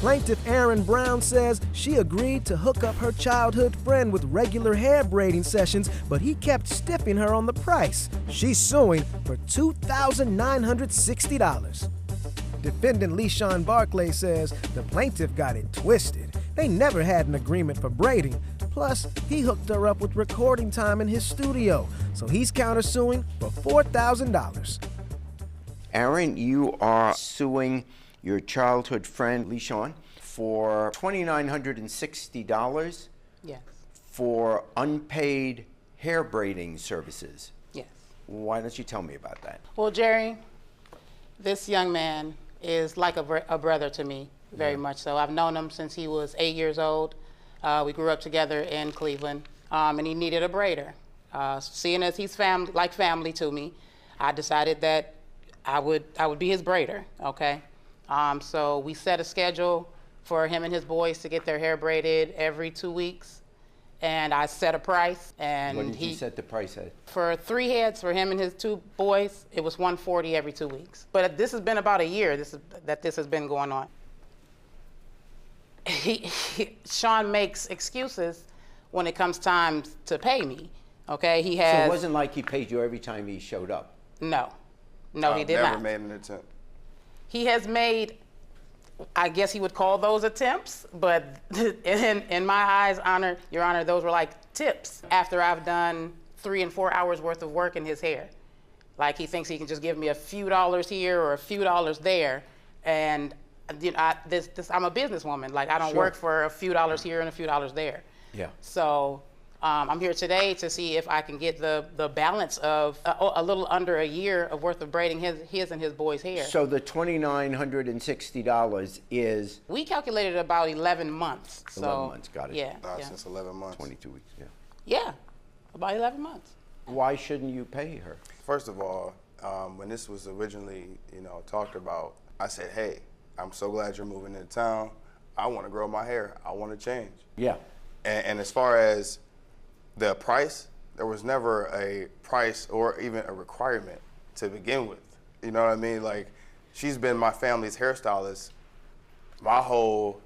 Plaintiff Ayron Brown says she agreed to hook up her childhood friend with regular hair braiding sessions, but he kept stiffing her on the price. She's suing for $2,960. Defendant LeSean Barclay says the plaintiff got it twisted. They never had an agreement for braiding. Plus, he hooked her up with recording time in his studio, so he's countersuing for $4,000. Ayron, you are suing your childhood friend, LeSean, for $2,960 Yes. for unpaid hair braiding services. Yes. Why don't you tell me about that? Well, Jerry, this young man is like a brother to me, very much so. I've known him since he was 8 years old. We grew up together in Cleveland, and he needed a braider. Seeing as he's family to me, I decided that I would be his braider, okay? So we set a schedule for him and his boys to get their hair braided every 2 weeks, and I set a price. And What did you set the price at? For 3 heads for him and his 2 boys, it was $140 every 2 weeks. But this has been about a year that this has been going on. Sean makes excuses when it comes time to pay me, okay? So it wasn't like he paid you every time he showed up? No, he did not. Never made an attempt. He has made, I guess he would call those attempts, but in my eyes, Your Honor, those were like tips after I've done 3 and 4 hours worth of work in his hair. Like he thinks he can just give me a few dollars here or a few dollars there, and you know, I'm a businesswoman. Like I don't work for a few dollars here and a few dollars there. Yeah. So I'm here today to see if I can get the balance of a little under a year of worth of braiding his and his boys' hair. So the $2,960 is? We calculated about 11 months. 11 months, got it. Yeah. Since 11 months. 22 weeks, yeah. Yeah, about 11 months. Why shouldn't you pay her? First of all, when this was originally, talked about, I said, hey, I'm so glad you're moving into town. I want to grow my hair. I want to change. Yeah. And as far as the price, there was never a price or even a requirement to begin with. You know what I mean? Like, she's been my family's hairstylist ever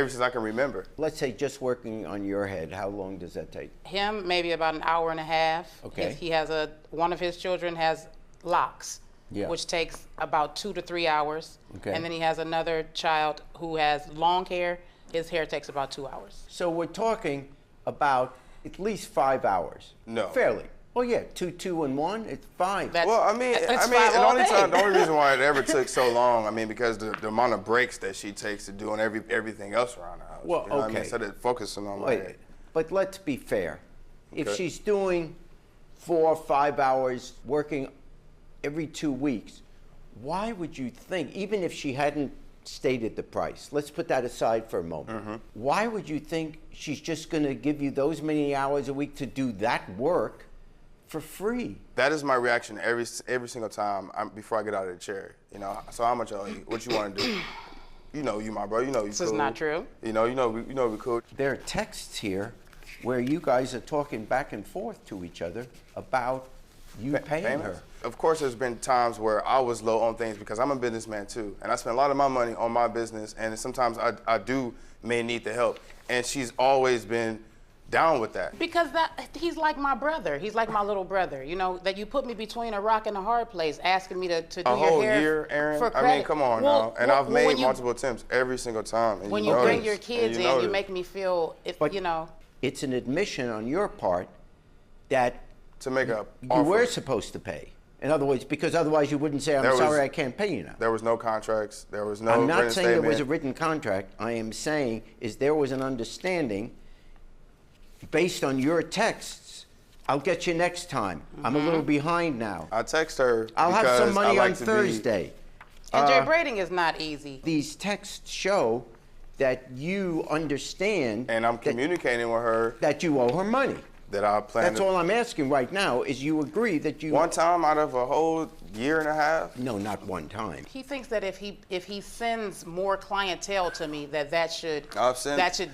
since I can remember. Let's say just working on your head, how long does that take? Him, maybe about an hour and a half. Okay. He has one of his children has locks, which takes about 2 to 3 hours. Okay. And then he has another child who has long hair. His hair takes about 2 hours. So we're talking about at least 5 hours. No. Fairly. Well, yeah, two, and 1, it's 5. The only reason why it ever took so long, because the amount of breaks that she takes to doing everything else around the house. Well, you know okay. what I mean? Instead of focusing on my head. But let's be fair. Okay. If she's doing 4 or 5 hours working every 2 weeks, why would you think, even if she hadn't stated the price, let's put that aside for a moment, why would you think she's just going to give you those many hours a week to do that work for free? That is my reaction every single time before I get out of the chair. So how much I owe you? What you want to do? You my bro. You this is not true. We cool. There are texts here where you guys are talking back and forth to each other about you paying her. Of course, there's been times where I was low on things because I'm a businessman too, and I spend a lot of my money on my business, and sometimes I may need the help, and she's always been down with that. Because he's like my brother. He's like my little brother. That you put me between a rock and a hard place, asking me to do your hair. A whole year, Ayron. For credit. Come on now. And I've made multiple attempts every single time. And when you bring your kids in, you make me feel, It's an admission on your part that to make a you were supposed to pay. In other words, because otherwise you wouldn't say, I'm sorry, I can't pay you now. There was no contracts. There was no I'm not written saying statement. there was a written contract. I am saying there was an understanding based on your texts. I'll get you next time. I'm a little behind now. I text her I'll have some money on Thursday. And Jay, braiding is not easy. These texts show that you understand. And I'm communicating with her. That you owe her money. That I plan That's all I'm asking right now is you agree that you... One time out of a whole year and a half? No, not one time. He thinks that if he sends more clientele to me, that should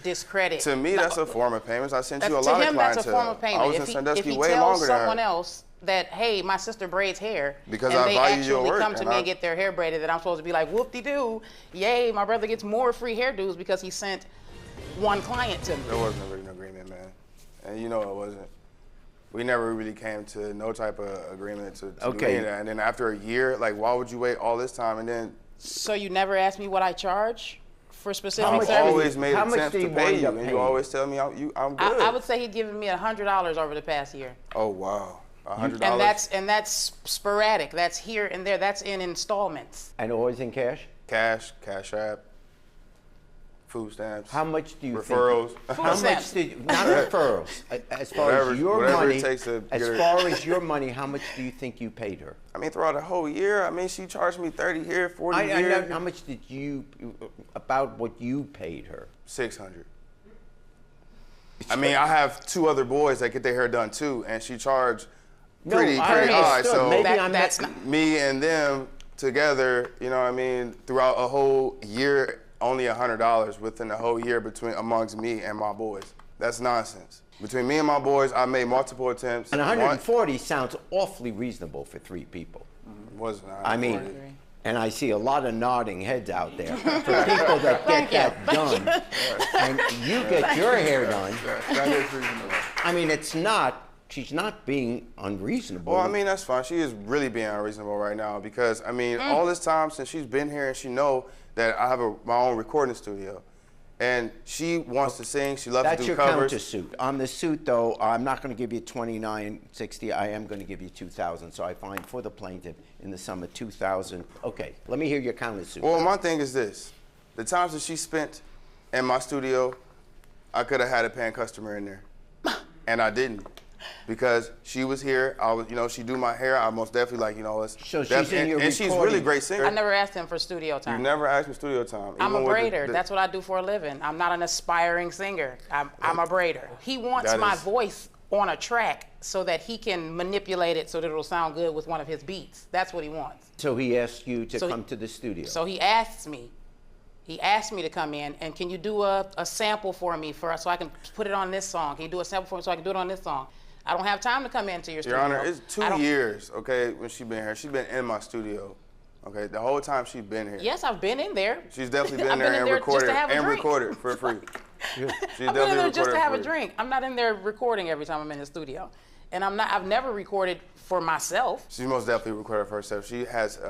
discredit. To me, that's a form of payments. I sent you a lot of clientele. To him, that's a form of payment. I was in Sandusky way longer than her. If he tells someone else that, hey, my sister braids hair, Because and I they value actually your work, come to and me I- and get their hair braided, that I'm supposed to be like, whoop-de-doo, yay, my brother gets more free hairdos because he sent one client to me. There wasn't a written agreement, man. And you know it wasn't. We never really came to no type of agreement to do Okay. any of that. And then after a year, like, why would you wait all this time and then So you never asked me what I charge for specific I've services? always made how much attempts do to you pay wind you, up and paying? you always tell me I'm good. I would say he'd given me $100 over the past year. Oh wow, $100. And that's sporadic. That's here and there. That's in installments. And always in cash? Cash app, food stamps. How much do you referrals? think? How stamps. much did, not referrals, as far Whatever- as your whatever it money, takes to as get her- far as your money, how much do you think you paid her? I mean, throughout the whole year, I mean, she charged me 30 here, 40 I here. know, how much did you, about what you paid her? 600. I mean, I have 2 other boys that get their hair done too, and she charged pretty I high. understood. So Maybe That's not. me and them together, you know what I mean, throughout a whole year, only $100 within the whole year amongst me and my boys. That's nonsense. Between me and my boys, I made multiple attempts. And 140 sounds awfully reasonable for 3 people. Wasn't I mean, 140. and I see a lot of nodding heads out there for people that get Thank you. that done. And you get your hair done. That is reasonable. I mean, she's not being unreasonable. Well, I mean, that's fine. She is really being unreasonable right now because, I mean, all this time since she's been here and she know that I have my own recording studio. And she wants to sing. She loves that's to do your covers. countersuit. On the suit, though, I'm not going to give you $29.60. I am going to give you $2,000. So I find for the plaintiff in the sum of $2,000. Okay, let me hear your countersuit. Well, my thing is this. The times that she spent in my studio, I could have had a paying customer in there. And I didn't. Because she was here, I was, you know, she do my hair. I most definitely like, you know, let's. So she's in your and she's recording. really great singer. I never asked him for studio You time. never asked me studio time. I'm a even with braider. That's what I do for a living. I'm not an aspiring singer. I'm a braider. He wants That my is- voice on a track so that he can manipulate it so that it'll sound good with one of his beats. That's what he wants. So he asked you to So he- come to the studio. So he asked me to come in and can you do a sample for me so I can put it on this song? Can you do a sample for me so I can do it on this song? I don't have time to come into your studio. Your Honor, it's I 2 don't- years, okay, when she been here. She been in my studio, okay, the whole time she been here. Yes, I've been in there. She's definitely been I've there been in and there just recorded to have a drink. for free. She's I've been in definitely there just to have a for free. drink. I'm not in there recording every time I'm in the studio. And I've never recorded for myself. She most definitely recorded for herself. She has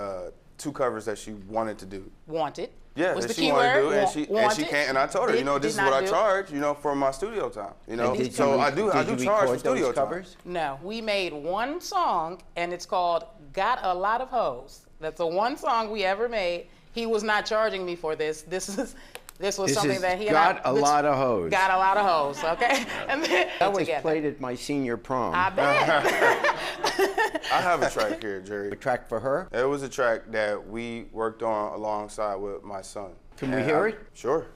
2 covers that she wanted to do. Wanted. Yeah, was that the she key wanted to word. do, and she Wanted. can't. And I told her, Did- you know, this did is what not I do. charge, you know, for my studio time. You know, And did so you- I do did you charge for record studio those time. covers? No, we made one song, and it's called "Got a Lot of Hoes." That's the one song we ever made. He was not charging me for this. This was This something is that he Got and I a Lot of Hoes. Got a lot of hoes. Okay, and then That was together. played at my senior prom. I bet. I have a track here, Jerry. A track for her? It was a track that we worked on alongside with my son. Can we hear it? Sure.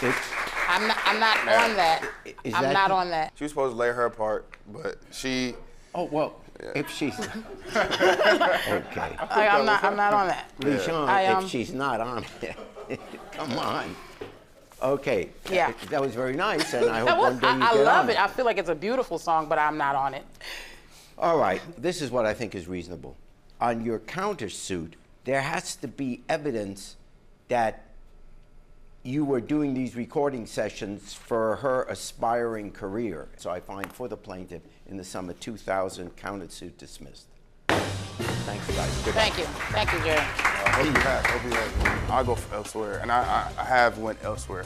It- I'm not on that. Is I'm that not the- on that. She was supposed to lay her part, but she. Oh, well, if she's... Okay. I'm not on that. LeSean, if she's not on it, come on. Okay. Yeah. That was very nice, and I hope That was- one day you I get love on it. I feel like it's a beautiful song, but I'm not on it. All right, this is what I think is reasonable. On your countersuit, there has to be evidence that you were doing these recording sessions for her aspiring career. So I find for the plaintiff in the sum of $2,000, countersuit dismissed. Thanks, guys. Good Thank you. Thank you, Jerry. Hope you have. I'll go elsewhere, and I have went elsewhere.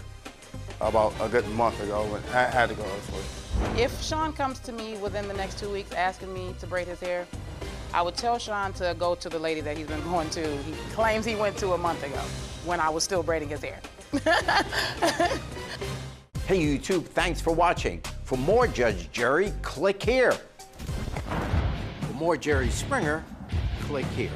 About a good month ago, I had to go elsewhere. If Sean comes to me within the next 2 weeks asking me to braid his hair, I would tell Sean to go to the lady that he's been going to. He claims he went to a month ago when I was still braiding his hair. Hey, YouTube, thanks for watching. For more Judge Jerry, click here. For more Jerry Springer, click here.